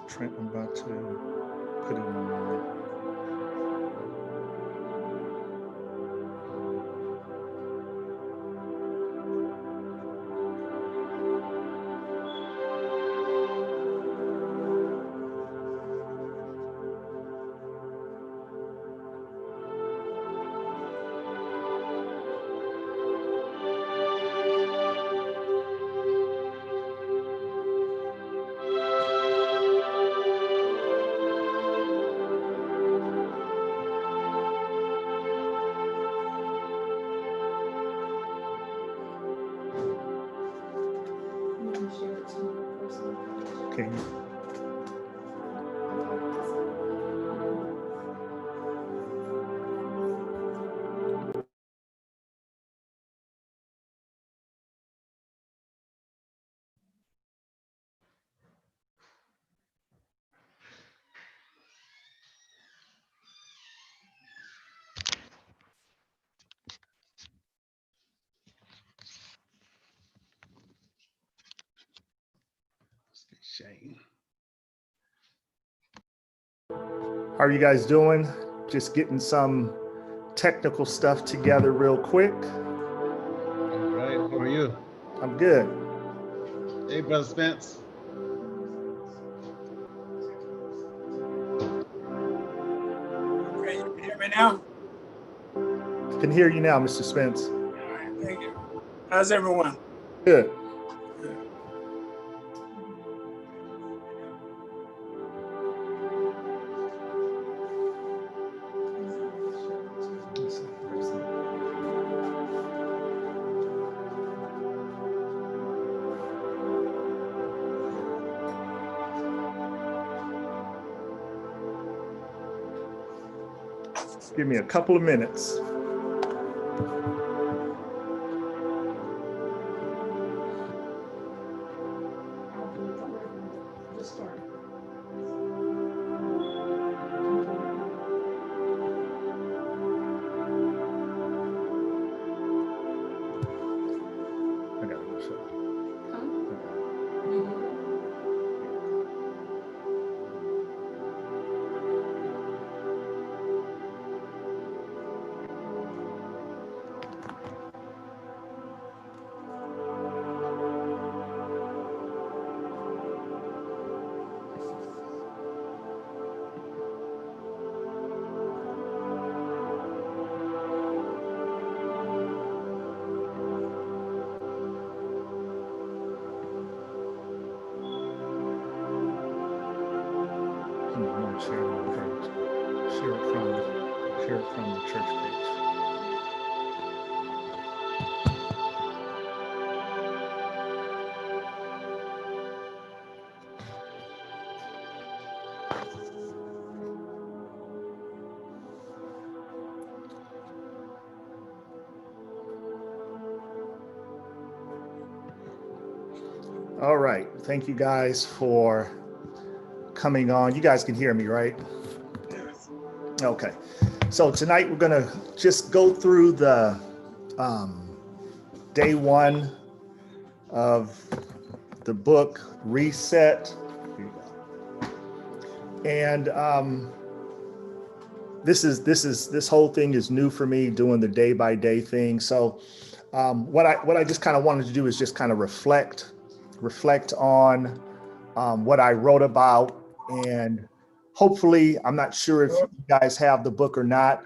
Trent, I'm about to put it on. Okay. Shane. How are you guys doing? Just getting some technical stuff together real quick. All right. How are you? I'm good. Hey, Brother Spence. Okay, you can hear me now? Can hear you now, Mr. Spence. All right, thank you. How's everyone? Good. Give me a couple of minutes. I gotta go show. Share it on the page. Share it from the church page. All right. Thank you guys for coming on. You guys can hear me, right? Yes. Okay. So tonight we're going to just go through the day one of the book Reset. Here you go. And this whole thing is new for me, doing the day by day thing. So what I just kind of wanted to do is just kind of reflect on what I wrote about, and hopefully, I'm not sure if you guys have the book or not,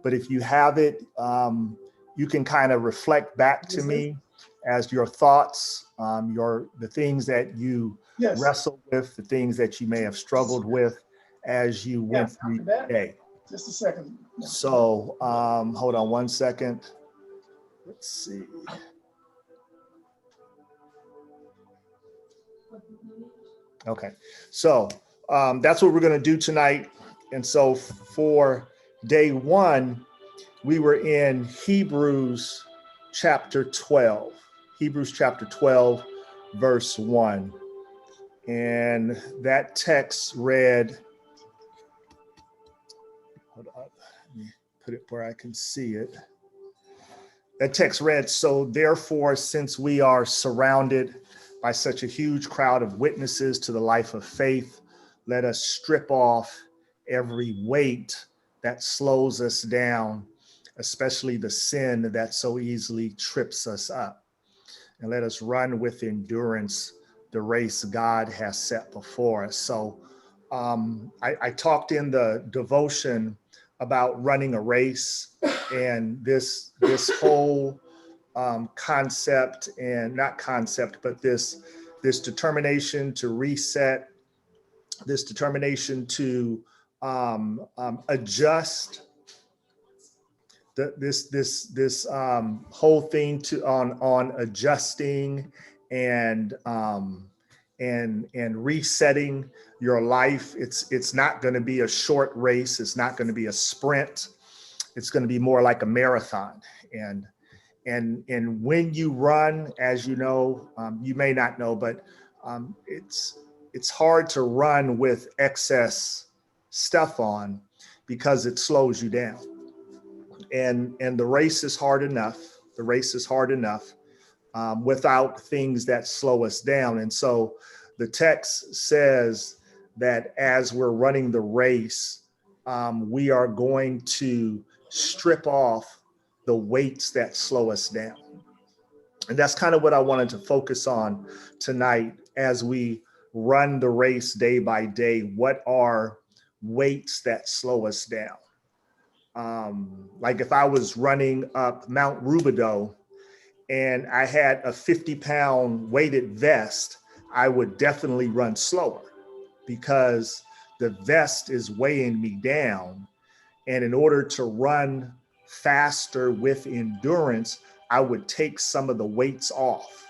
but if you have it, you can kind of reflect back to me as your thoughts, the things that you wrestle with, the things that you may have struggled with as you went through the day. Just a second. So hold on one second. Let's see. Okay, so that's what we're going to do tonight. And so for day one, we were in Hebrews chapter 12, Hebrews chapter 12, verse 1. And that text read, hold on, let me put it where I can see it. That text read, "So therefore, since we are surrounded by such a huge crowd of witnesses to the life of faith, let us strip off every weight that slows us down, especially the sin that so easily trips us up. And let us run with endurance the race God has set before us. So I talked in the devotion about running a race, and this whole concept, and not concept, but this determination to reset, this determination to adjust, this whole thing to on adjusting and resetting your life. It's not going to be a short race. It's not going to be a sprint. It's going to be more like a marathon. And when you run, as you know, you may not know, but it's hard to run with excess stuff on, because it slows you down. And the race is hard enough. The race is hard enough without things that slow us down. And so the text says that as we're running the race, we are going to strip off the weights that slow us down. And that's kind of what I wanted to focus on tonight as we run the race day by day. What are weights that slow us down? Like if I was running up Mount Rubidoux and I had a 50-pound weighted vest, I would definitely run slower, because the vest is weighing me down. And in order to run faster with endurance, I would take some of the weights off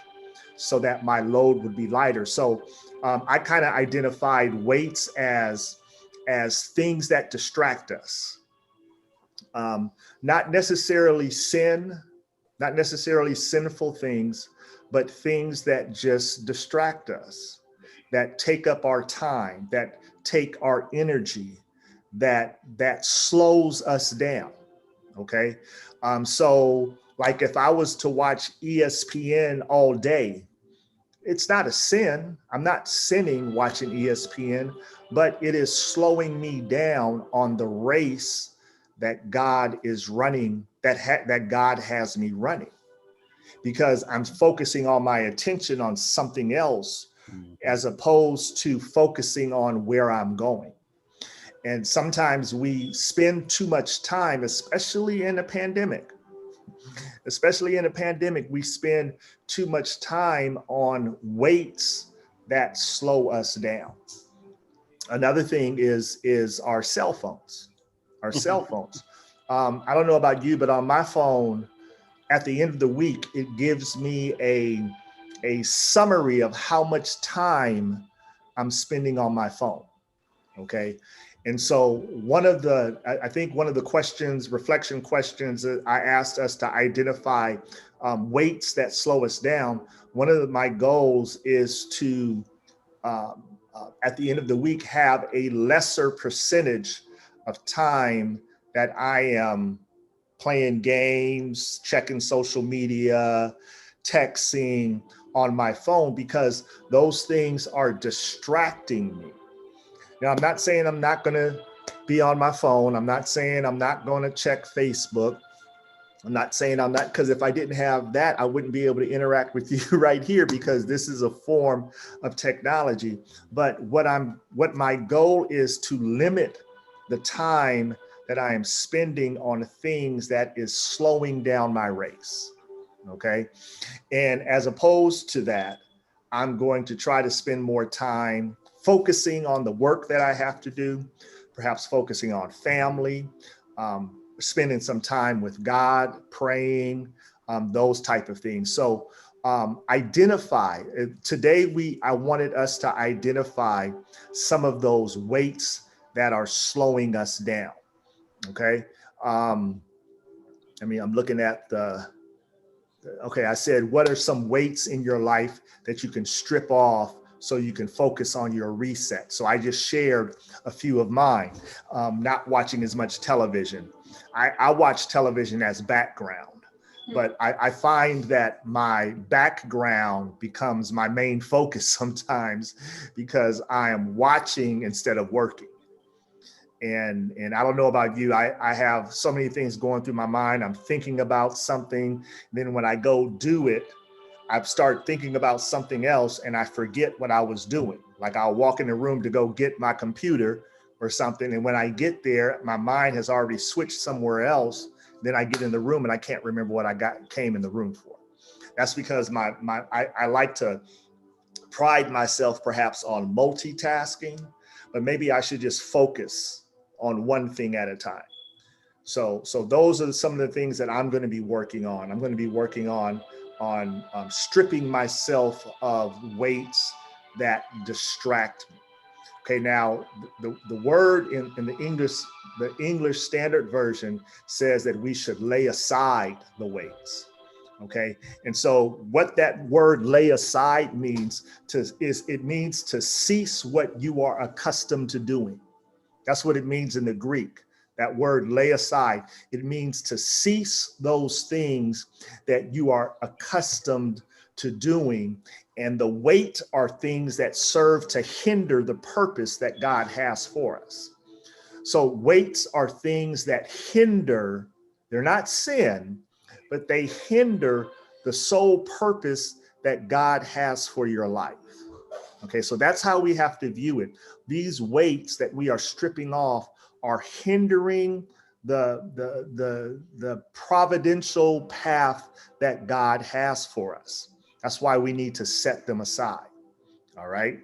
so that my load would be lighter. So I kind of identified weights as things that distract us. Not necessarily sin, not necessarily sinful things, but things that just distract us, that take up our time, that take our energy, that slows us down. Okay. So like if I was to watch ESPN all day, it's not a sin. I'm not sinning watching ESPN, but it is slowing me down on the race that God is running, that God has me running, because I'm focusing all my attention on something else as opposed to focusing on where I'm going. And sometimes we spend too much time, especially in a pandemic, we spend too much time on weights that slow us down. Another thing is our cell phones. I don't know about you, but on my phone, at the end of the week, it gives me a summary of how much time I'm spending on my phone. Okay. And so I think one of the questions, reflection questions that I asked us to identify weights that slow us down. One of my goals is to, at the end of the week, have a lesser percentage of time that I am playing games, checking social media, texting on my phone, because those things are distracting me. Now, I'm not saying I'm not going to be on my phone. I'm not saying I'm not going to check Facebook. I'm not saying I'm not, because if I didn't have that, I wouldn't be able to interact with you right here, because this is a form of technology. But what my goal is to limit the time that I am spending on things that is slowing down my race. Okay. And as opposed to that, I'm going to try to spend more time focusing on the work that I have to do, perhaps focusing on family, spending some time with God, praying, those type of things. So identify, today I wanted us to identify some of those weights that are slowing us down. Okay. I'm looking at I said, what are some weights in your life that you can strip off so you can focus on your reset? So I just shared a few of mine. Not watching as much television. I watch television as background. But I find that my background becomes my main focus sometimes because I am watching instead of working. And I don't know about you, I have so many things going through my mind. I'm thinking about something. Then when I go do it, I start thinking about something else and I forget what I was doing. Like I'll walk in the room to go get my computer or something. And when I get there, my mind has already switched somewhere else. Then I get in the room and I can't remember what I came in the room for. That's because I like to pride myself perhaps on multitasking, but maybe I should just focus on one thing at a time. So those are some of the things that I'm going to be working on. I'm going to be working on stripping myself of weights that distract me. Okay, now the word in the English Standard Version says that we should lay aside the weights. Okay, and so what that word lay aside means it means to cease what you are accustomed to doing. That's what it means in the Greek. That word lay aside, it means to cease those things that you are accustomed to doing. And the weight are things that serve to hinder the purpose that God has for us. So weights are things that hinder, they're not sin, but they hinder the sole purpose that God has for your life. Okay, so that's how we have to view it. These weights that we are stripping off are hindering the providential path that God has for us. That's why we need to set them aside. All right.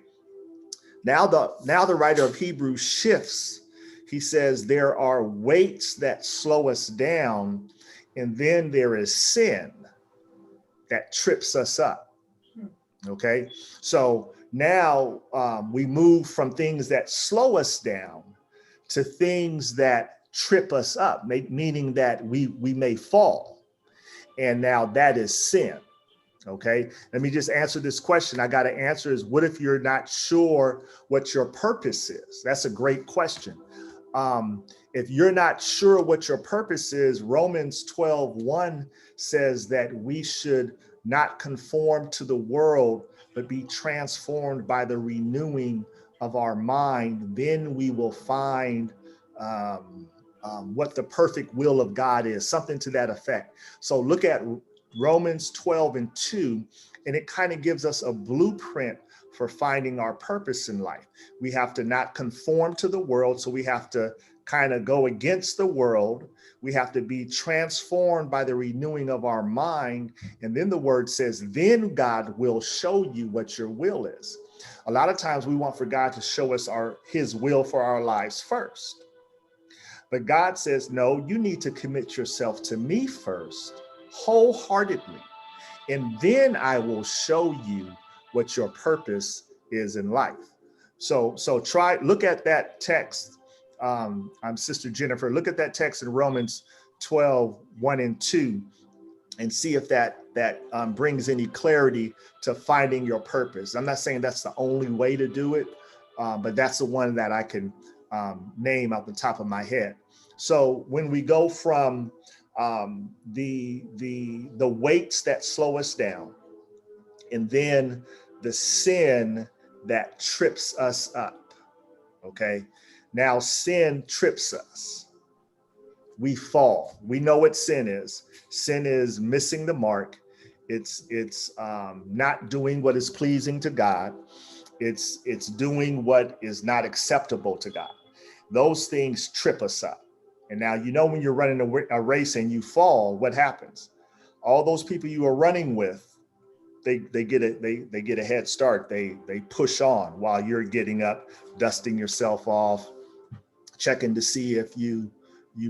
Now the writer of Hebrews shifts. He says there are weights that slow us down, and then there is sin that trips us up. Okay, so now we move from things that slow us down to things that trip us up, meaning that we may fall. And now that is sin. Okay, let me just answer this question. I got to answer is, what if you're not sure what your purpose is? That's a great question. If you're not sure what your purpose is, Romans 12:1 says that we should not conform to the world, but be transformed by the renewing of our mind. Then we will find what the perfect will of God is, something to that effect. So look at Romans 12:2, and it kind of gives us a blueprint for finding our purpose in life. We have to not conform to the world, so we have to kind of go against the world. We have to be transformed by the renewing of our mind. And then the word says, then God will show you what your will is. A lot of times we want for God to show us his will for our lives first. But God says, no, you need to commit yourself to me first, wholeheartedly. And then I will show you what your purpose is in life. So look at that text. I'm Sister Jennifer. Look at that text in Romans 12:1-2, and see if that brings any clarity to finding your purpose. I'm not saying that's the only way to do it, but that's the one that I can name off the top of my head. So when we go from the weights that slow us down, and then the sin that trips us up. Okay. Now sin trips us. We fall. We know what sin is. Sin is missing the mark. It's not doing what is pleasing to God. It's doing what is not acceptable to God. Those things trip us up. And now, when you're running a race and you fall, what happens? All those people you are running with, they get a head start. They push on while you're getting up, dusting yourself off, checking to see if you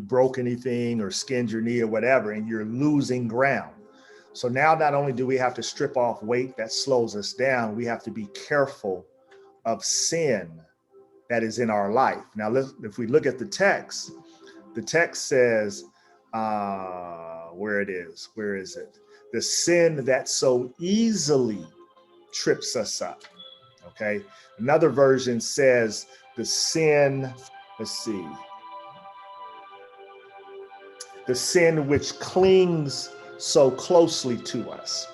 broke anything or skinned your knee or whatever, and you're losing ground. So now not only do we have to strip off weight that slows us down, we have to be careful of sin that is in our life. Now, if we look at the text says, where is it? The sin that so easily trips us up. Okay. Another version says the sin, the sin which clings so closely to us.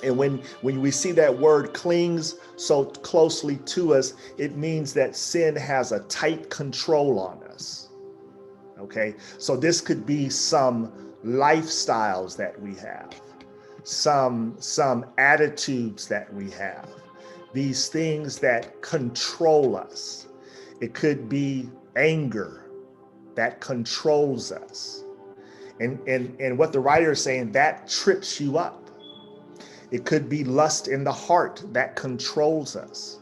And when we see that word clings so closely to us, it means that sin has a tight control on us. Okay, so this could be some lifestyles that we have, some attitudes that we have, these things that control us. It could be anger that controls us. And what the writer is saying, that trips you up. It could be lust in the heart that controls us.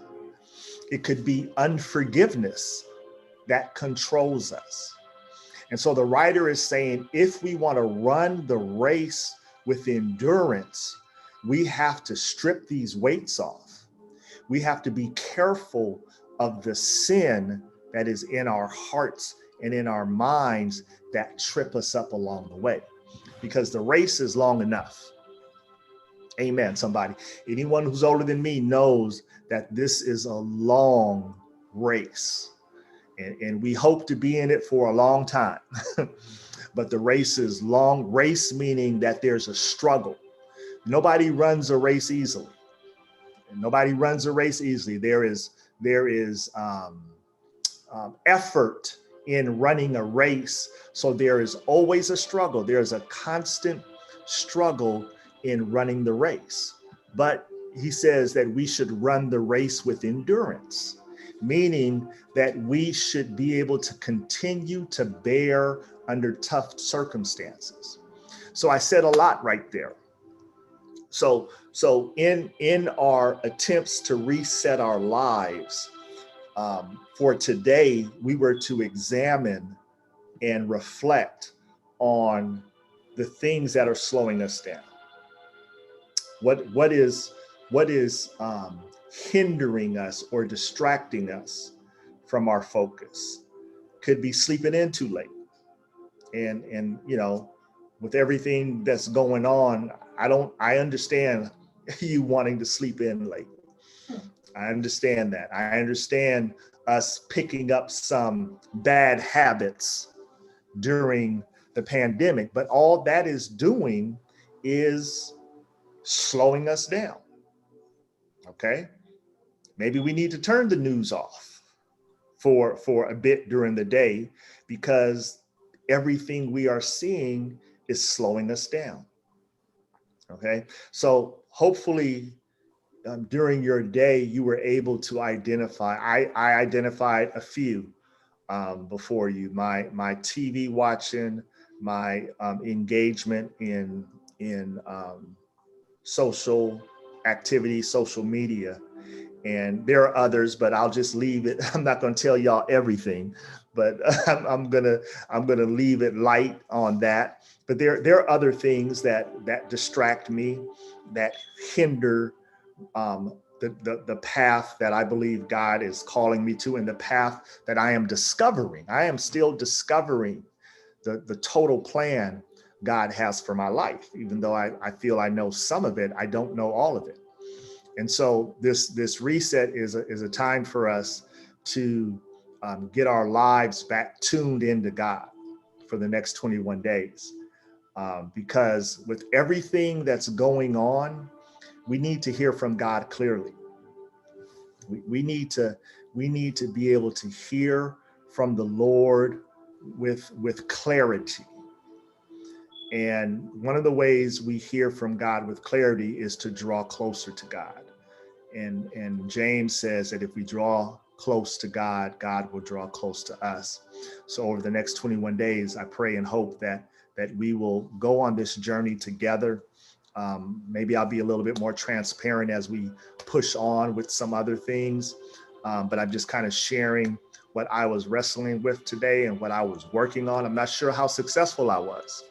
It could be unforgiveness that controls us. And so the writer is saying, if we want to run the race with endurance, we have to strip these weights off. We have to be careful of the sin that is in our hearts and in our minds that trip us up along the way, because the race is long enough. Amen, somebody. Anyone who's older than me knows that this is a long race, and we hope to be in it for a long time. But the race is long. Race meaning that there's a struggle. Nobody runs a race easily. Nobody runs a race easily. There is effort in running a race. So there is always a struggle. There's a constant struggle in running the race. But he says that we should run the race with endurance, meaning that we should be able to continue to bear under tough circumstances. So I said a lot right there. So in our attempts to reset our lives, for today, we were to examine and reflect on the things that are slowing us down. What is hindering us or distracting us from our focus? Could be sleeping in too late. And you know, with everything that's going on, I understand you wanting to sleep in late. I understand that. I understand us picking up some bad habits during the pandemic, but all that is doing is slowing us down. Okay? Maybe we need to turn the news off for a bit during the day, because everything we are seeing is slowing us down. Okay? So hopefully during your day, you were able to identify, I identified a few before you, my TV watching, my engagement in social activity, social media. And there are others, but I'll just leave it. I'm not going to tell y'all everything, but I'm gonna leave it light on that. But there are other things that distract me, that hinder the path that I believe God is calling me to, and the path that I am discovering. I am still discovering the total plan God has for my life. Even though I feel I know some of it, I don't know all of it. And so this reset is a time for us to get our lives back tuned into God for the next 21 days. Because with everything that's going on, we need to hear from God clearly. We need to be able to hear from the Lord with clarity. And one of the ways we hear from God with clarity is to draw closer to God. And James says that if we draw close to God, God will draw close to us. So over the next 21 days, I pray and hope that we will go on this journey together. Maybe I'll be a little bit more transparent as we push on with some other things. But I'm just kind of sharing what I was wrestling with today and what I was working on. I'm not sure how successful I was.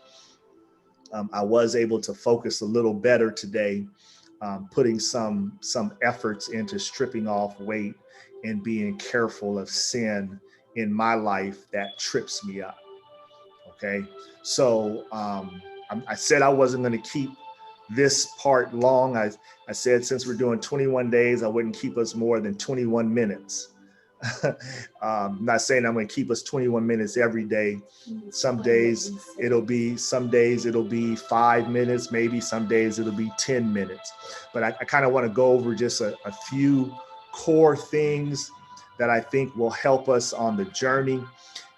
I was able to focus a little better today, putting some efforts into stripping off weight and being careful of sin in my life that trips me up. Okay, so I said I wasn't going to keep this part long. I said since we're doing 21 days, I wouldn't keep us more than 21 minutes. I'm not saying I'm going to keep us 21 minutes every day. Some days it'll be 5 minutes, maybe some days it'll be 10 minutes. But I kind of want to go over just a few core things that I think will help us on the journey.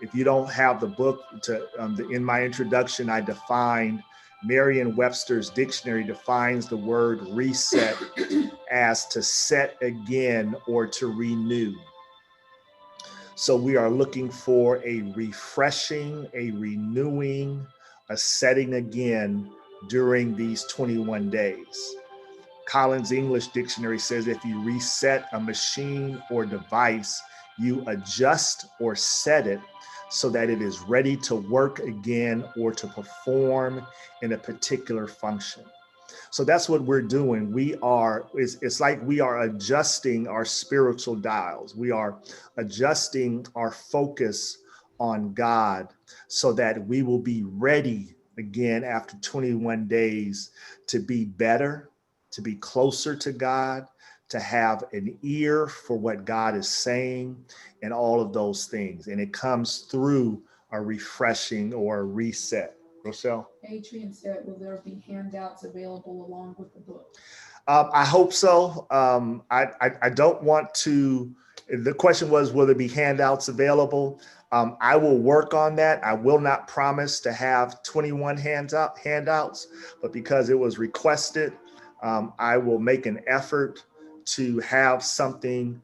If you don't have the book, in my introduction, I defined Merriam-Webster's dictionary defines the word reset as to set again or to renew. So we are looking for a refreshing, a renewing, a setting again during these 21 days. Collins English Dictionary says if you reset a machine or device, you adjust or set it so that it is ready to work again or to perform in a particular function. So that's what we're doing. It's like we are adjusting our spiritual dials. We are adjusting our focus on God so that we will be ready again after 21 days to be better, to be closer to God, to have an ear for what God is saying and all of those things. And it comes through a refreshing or a reset. Rochelle? Adrian said, will there be handouts available along with the book? I hope so. I don't want to, the question was, will there be handouts available? I will work on that. I will not promise to have 21 handouts, but because it was requested, I will make an effort to have something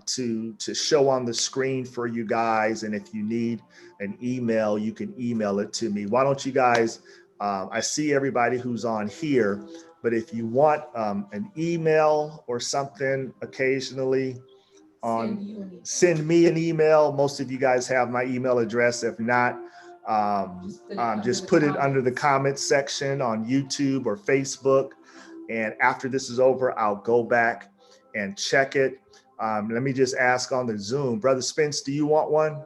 to show on the screen for you guys. And if you need an email, you can email it to me. Why don't you guys, I see everybody who's on here, but if you want an email or something occasionally, send me an email. Most of you guys have my email address. If not, just put it under the comments section on YouTube or Facebook. And after this is over, I'll go back and check it. Let me just ask on the Zoom. Brother Spence, do you want one?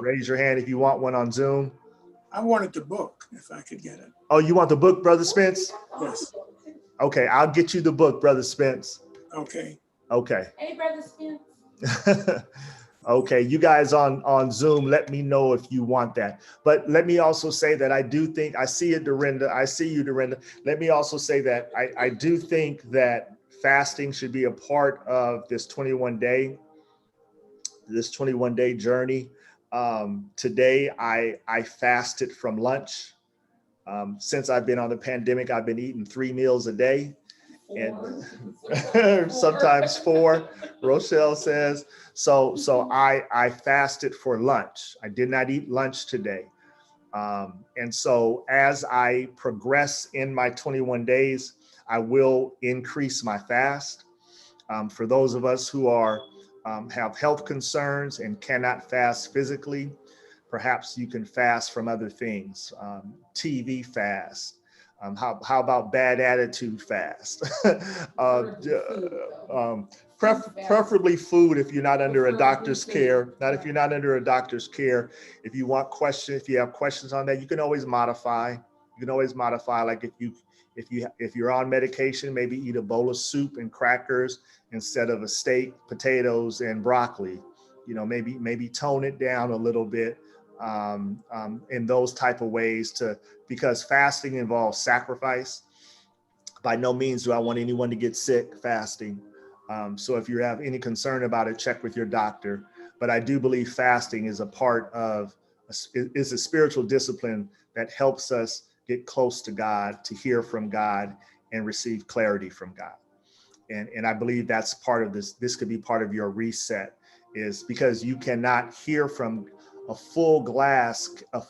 Raise your hand if you want one on Zoom. I wanted the book if I could get it. Oh, you want the book, Brother Spence? Yes. Okay, I'll get you the book, Brother Spence. Okay. Okay. Hey, Brother Spence. Okay, you guys on Zoom, let me know if you want that. But let me also say that I do think, I see it, Dorinda. I see you, Dorinda. Let me also say that I do think that fasting should be a part of this 21-day journey. Today, I fasted from lunch. Since I've been on the pandemic, I've been eating 3 meals a day. And sometimes 4, Rochelle says. So I fasted for lunch. I did not eat lunch today. And so as I progress in my 21 days, I will increase my fast. For those of us who are have health concerns and cannot fast physically, perhaps you can fast from other things, TV fast. How about bad attitude fast? Preferably food if you're not under a doctor's care. Not if you're not under a doctor's care. If you want questions, if you have questions on that, you can always modify. You can always modify. Like if you're on medication, maybe eat a bowl of soup and crackers instead of a steak, potatoes, and broccoli. You know, maybe tone it down a little bit. In those type of ways because fasting involves sacrifice. By no means do I want anyone to get sick fasting. So if you have any concern about it, check with your doctor. But I do believe fasting is a part of, is a spiritual discipline that helps us get close to God, to hear from God and receive clarity from God. And I believe that's part of this could be part of your reset, is because you cannot hear from a full glass of,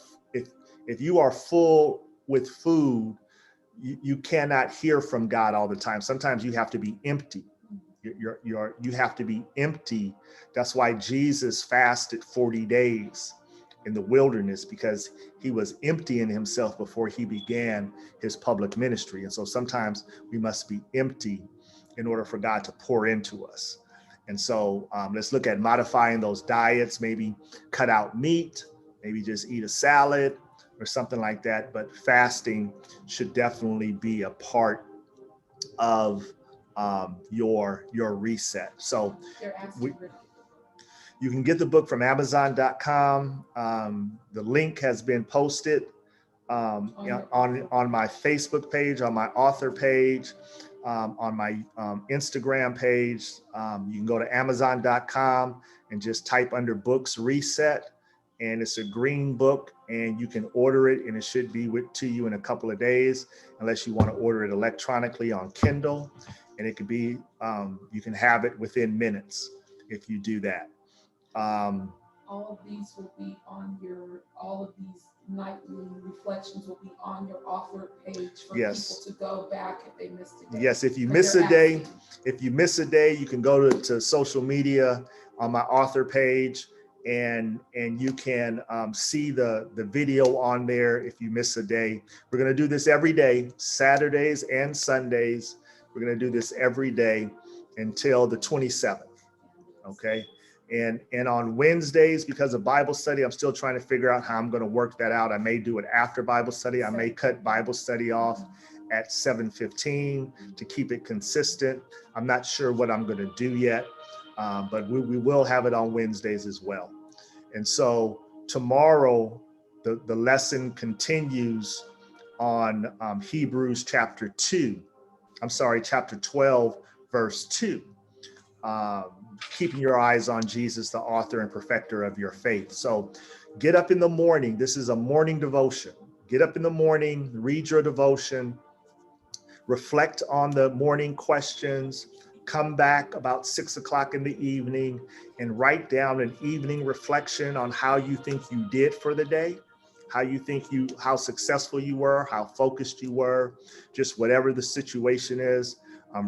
if you are full with food, you cannot hear from God all the time. Sometimes you have to be empty. You have to be empty. That's why Jesus fasted 40 days in the wilderness, because he was emptying himself before he began his public ministry. And so sometimes we must be empty in order for God to pour into us. And so let's look at modifying those diets, maybe cut out meat, maybe just eat a salad or something like that. But fasting should definitely be a part of your reset. So They're asking we- Rick. you can get the book from Amazon.com. The link has been posted on my Facebook page, on my author page, on my Instagram page. You can go to Amazon.com and just type under books reset, and it's a green book, and you can order it, and it should be to you in a couple of days, unless you want to order it electronically on Kindle, and it could be you can have it within minutes if you do that. All of these will be on your, all of these nightly reflections will be on your author page for Yes. people to go back if they missed a day. Yes, if you 'Cause miss they're a day, asking. if you miss a day, you can go to social media on my author page, and you can see the video on there if you miss a day. We're going to do this every day, Saturdays and Sundays. We're going to do this every day until the 27th. Okay. And on Wednesdays, because of Bible study, I'm still trying to figure out how I'm going to work that out. I may do it after Bible study. I may cut Bible study off at 7:15 to keep it consistent. I'm not sure what I'm going to do yet, but we will have it on Wednesdays as well. And so tomorrow, the lesson continues on Hebrews chapter 12, verse 2. Keeping your eyes on Jesus, the author and perfecter of your faith. So get up in the morning. This is a morning devotion. Get up in the morning, read your devotion, reflect on the morning questions, come back about 6 o'clock in the evening and write down an evening reflection on how you think you did for the day, how successful you were, how focused you were, just whatever the situation is.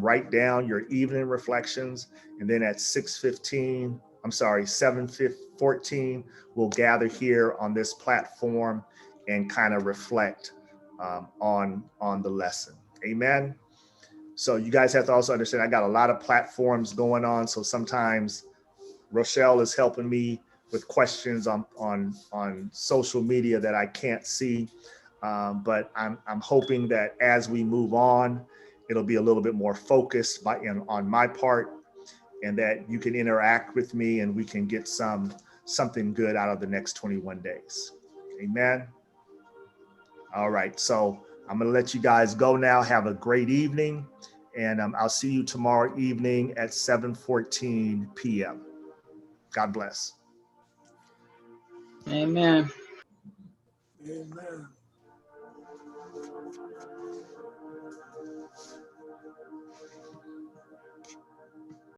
Write down your evening reflections, and then at 7:14, we'll gather here on this platform and kind of reflect on the lesson. Amen. So you guys have to also understand, I got a lot of platforms going on. So sometimes Rochelle is helping me with questions on social media that I can't see. But I'm hoping that as we move on, it'll be a little bit more focused on my part, and that you can interact with me and we can get something good out of the next 21 days. Amen. All right. So I'm going to let you guys go now. Have a great evening. And I'll see you tomorrow evening at 7:14 p.m. God bless. Amen. Amen.